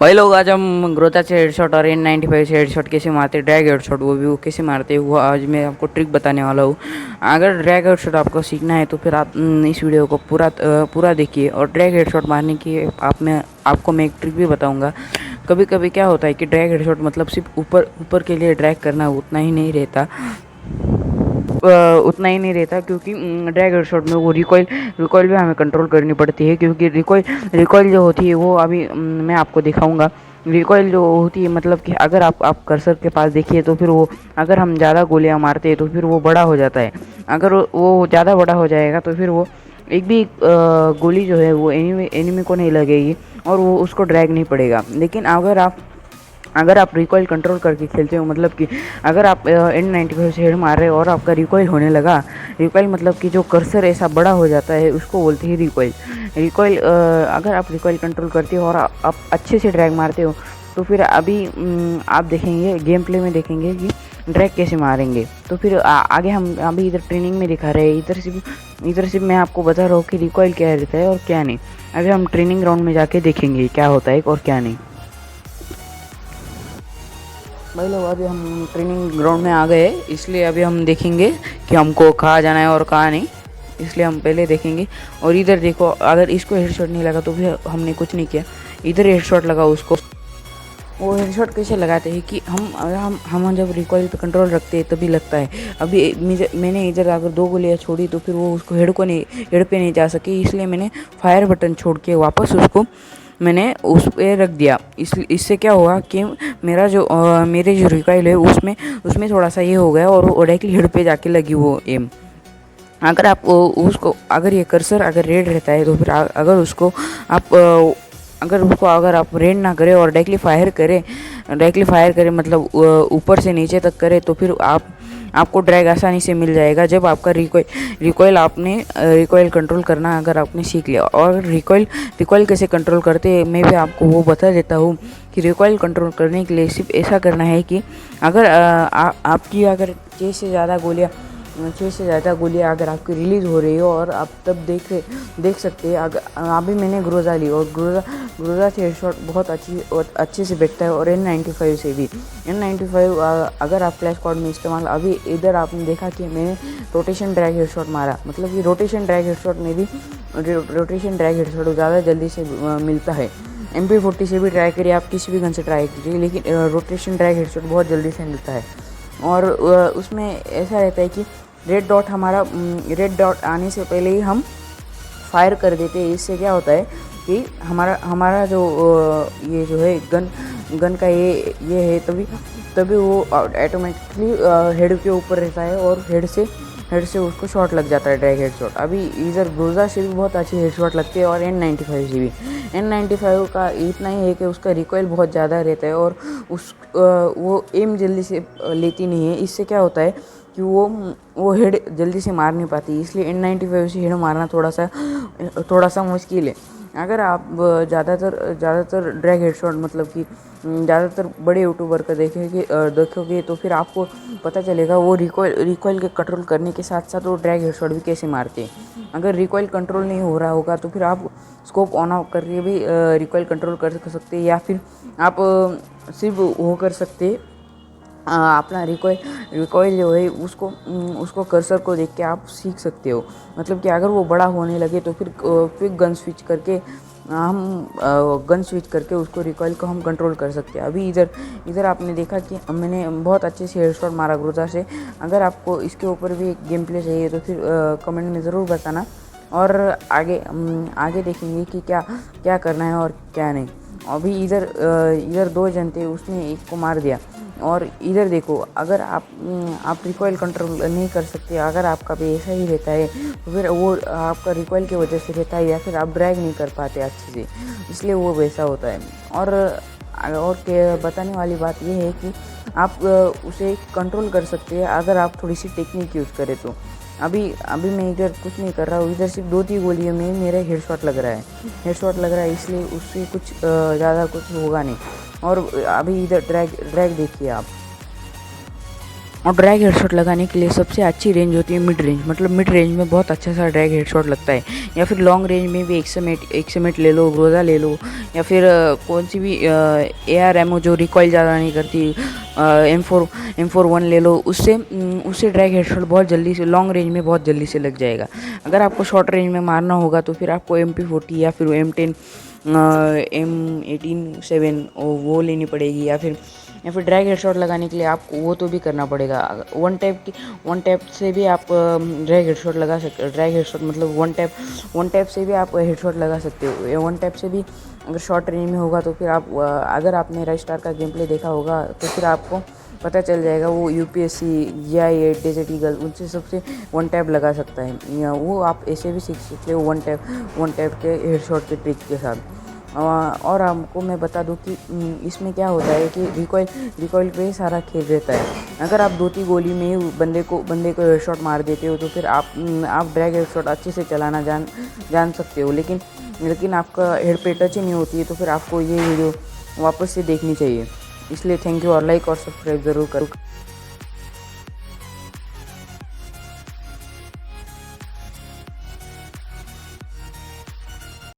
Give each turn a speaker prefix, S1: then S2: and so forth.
S1: भाई लोग आज हम ग्रोथा से हेडशॉट और N95 से हेडशॉट कैसे मारते हैं, ड्रैग हेडशॉट वो भी वो कैसे मारते हैं, वो आज मैं आपको ट्रिक बताने वाला हूँ। अगर ड्रैग हेडशॉट आपको सीखना है तो फिर आप इस वीडियो को पूरा देखिए। और ड्रैग हेडशॉट मारने की आपको मैं एक ट्रिक भी बताऊँगा। कभी कभी क्या होता है कि ड्रैग हेडशॉट मतलब सिर्फ ऊपर ऊपर के लिए ड्रैग करना उतना ही नहीं रहता, क्योंकि ड्रैग हेडशॉट में वो रिकॉइल भी हमें कंट्रोल करनी पड़ती है। क्योंकि रिकॉइल जो होती है वो अभी मैं आपको दिखाऊंगा। रिकॉइल जो होती है मतलब कि अगर आप कर्सर के पास देखिए तो फिर वो, अगर हम ज़्यादा गोलियां मारते हैं तो फिर वो बड़ा हो जाता है। अगर वो ज़्यादा बड़ा हो जाएगा तो फिर वो एक भी गोली जो है वो एनिमी को नहीं लगेगी और वो उसको ड्रैग नहीं पड़ेगा। लेकिन अगर आप रिकॉइल कंट्रोल करके खेलते हो, मतलब कि अगर आप N95 से हेड मार रहे हो और आपका रिकॉइल होने लगा, रिकॉइल मतलब कि जो कर्सर ऐसा बड़ा हो जाता है उसको बोलते हैं रिकॉइल। अगर आप रिकॉइल कंट्रोल करते हो और आप अच्छे से ड्रैग मारते हो तो फिर अभी आप देखेंगे गेम प्ले में देखेंगे कि ड्रैग कैसे मारेंगे। तो फिर आगे हम अभी इधर ट्रेनिंग में दिखा रहे हैं, इधर से मैं आपको बता रहा हूँ कि रिकॉइल क्या रहता है और क्या नहीं। अभी हम ट्रेनिंग ग्राउंड में जाके देखेंगे क्या होता है और क्या नहीं। भाई लोग अभी हम ट्रेनिंग ग्राउंड में आ गए, इसलिए अभी हम देखेंगे कि हमको कहाँ जाना है और कहाँ नहीं। इसलिए हम पहले देखेंगे। और इधर देखो, अगर इसको हेडशॉट नहीं लगा तो भी हमने कुछ नहीं किया। इधर हेडशॉट लगा उसको। वो हेडशॉट कैसे लगाते हैं कि हम जब रिकॉइल पे कंट्रोल रखते हैं तभी लगता है। अभी मैंने इधर अगर 2 गोलियाँ छोड़ी तो फिर वो उसको हेड पे नहीं जा सके, इसलिए मैंने फायर बटन छोड़ के वापस उसको मैंने उस पे रख दिया। इससे क्या हुआ कि मेरे जो रिकॉइल है उसमें थोड़ा सा ये हो गया और वो डायरेक्टली हेड पे जाके लगी वो एम। अगर ये कर्सर अगर रेड रहता है तो फिर अगर आप रेड ना करें और डायरेक्टली फायर करें मतलब ऊपर से नीचे तक करें तो फिर आपको ड्रैग आसानी से मिल जाएगा। जब आपका रिकॉइल कंट्रोल करना अगर आपने सीख लिया। और रिकॉइल कैसे कंट्रोल करते हैं मैं भी आपको वो बता देता हूँ कि रिकॉइल कंट्रोल करने के लिए सिर्फ ऐसा करना है कि अगर आपकी अगर 6 से ज़्यादा गोलियाँ अगर आपकी रिलीज़ हो रही हो और आप तब देख सकते हैं। अगर अभी मैंने ग्रोजा ली और ग्रोजा से हेडशॉट बहुत अच्छे से बैठता है। और N95 से भी N95 अगर आप क्लैश स्क्वाड में इस्तेमाल, अभी इधर आपने देखा कि मैंने रोटेशन ड्रैग हेडशॉट मारा, मतलब कि रोटेशन ड्रैग हेडशॉट ज़्यादा जल्दी से मिलता है। MP40 से भी ट्राई करिए, आप किसी भी गन से ट्राई कीजिए, लेकिन रोटेशन ड्रैग हेडशॉट बहुत जल्दी से मिलता है। और उसमें ऐसा रहता है कि रेड डॉट आने से पहले ही हम फायर कर देते हैं। इससे क्या होता है कि हमारा जो ये जो है गन का ये है, तभी वो ऑटोमेटिकली हेड के ऊपर रहता है और हेड से उसको शॉट लग जाता है, ड्रैग हेडशॉट। अभी इधर ग्रोजा से भी बहुत अच्छी हेडशॉट लगती है और N95 से भी। N95 का इतना ही है कि उसका रिकॉइल बहुत ज़्यादा रहता है और वो एम जल्दी से लेती नहीं है। इससे क्या होता है कि वो हेड जल्दी से मार नहीं पाती, इसलिए N95 से हेड मारना थोड़ा सा मुश्किल है। अगर आप ज़्यादातर ड्रैग हेडशॉट मतलब कि ज़्यादातर बड़े यूट्यूबर का देखोगे तो फिर आपको पता चलेगा वो रिकॉइल के कंट्रोल करने के साथ साथ वो ड्रैग हेडशॉट भी कैसे मारते हैं। अगर रिकॉइल कंट्रोल नहीं हो रहा होगा तो फिर आप स्कोप ऑन ऑफ करके भी रिकॉइल कंट्रोल कर सकते हैं, या फिर आप सिर्फ वो कर सकते अपना रिकॉइल जो है उसको कर्सर को देख के आप सीख सकते हो। मतलब कि अगर वो बड़ा होने लगे तो फिर क्विक गन स्विच करके उसको रिकॉइल को हम कंट्रोल कर सकते हैं। अभी इधर आपने देखा कि मैंने बहुत अच्छे से हेडशॉट मारा ग्रोजा से। अगर आपको इसके ऊपर भी एक गेम प्ले चाहिए तो फिर कमेंट में ज़रूर बताना, और आगे देखेंगे कि क्या करना है और क्या नहीं। अभी इधर 2 जन थे, उसने एक को मार दिया। और इधर देखो, अगर आप रिकॉइल कंट्रोल नहीं कर सकते, अगर आपका भी ऐसा ही रहता है तो फिर वो आपका रिकॉइल की वजह से रहता है, या फिर आप ड्रैग नहीं कर पाते अच्छे से, इसलिए वो वैसा होता है। और बताने वाली बात ये है कि आप उसे कंट्रोल कर सकते हैं अगर आप थोड़ी सी टेक्निक यूज़ करें तो। अभी मैं इधर कुछ नहीं कर रहा हूँ, इधर सिर्फ 2-3 गोलियों में मेरा हेडशॉट लग रहा है, इसलिए उससे कुछ ज़्यादा कुछ होगा नहीं। और अभी इधर ड्रैग देखिए आप। और ड्रैग हेडशॉट लगाने के लिए सबसे अच्छी रेंज होती है मिड रेंज, मतलब मिड रेंज में बहुत अच्छा सा ड्रैग हेडशॉट लगता है। या फिर लॉन्ग रेंज में भी एक्समेट ले लो, ग्रोजा ले लो, या फिर कौन सी भी AR एमओ जो रिकॉइल ज़्यादा नहीं करती, M41 ले लो, उससे ड्रैग हेडशॉट बहुत जल्दी से लॉन्ग रेंज में बहुत जल्दी से लग जाएगा। अगर आपको शॉर्ट रेंज में मारना होगा तो फिर आपको MP40 या फिर M10 M18-7 वो लेनी पड़ेगी, या फिर ड्रैग हेडशॉट लगाने के लिए आपको वो तो भी करना पड़ेगा। वन टैप से भी आप ड्रैग हेडशॉट लगा सकते हो। ड्रैग हेडशॉट मतलब वन टैप से भी आप हेडशॉट लगा सकते हो। या वन टैप से भी अगर शॉर्ट रेंज में होगा तो फिर आप अगर आपने राइज स्टार का गेम प्ले देखा होगा तो फिर आपको पता चल जाएगा। वो UPSC GI8 डेजर्ट ईगल उनसे सबसे वन टैप लगा सकता है, या वो आप ऐसे भी सीख सकते हो वन टैप के हेडशॉट के ट्रिक के साथ। और आपको मैं बता दूं कि इसमें क्या होता है कि रिकॉइल पे सारा खेल रहता है। अगर आप 2-3 गोली में ही बंदे को हेडशॉट मार देते हो तो फिर आप ड्रैग हेडशॉट अच्छे से चलाना जान सकते हो। लेकिन आपका हेड पे टच ही नहीं होती है तो फिर आपको ये वीडियो वापस से देखनी चाहिए। इसलिए थैंक यू, और लाइक और सब्सक्राइब ज़रूर करो।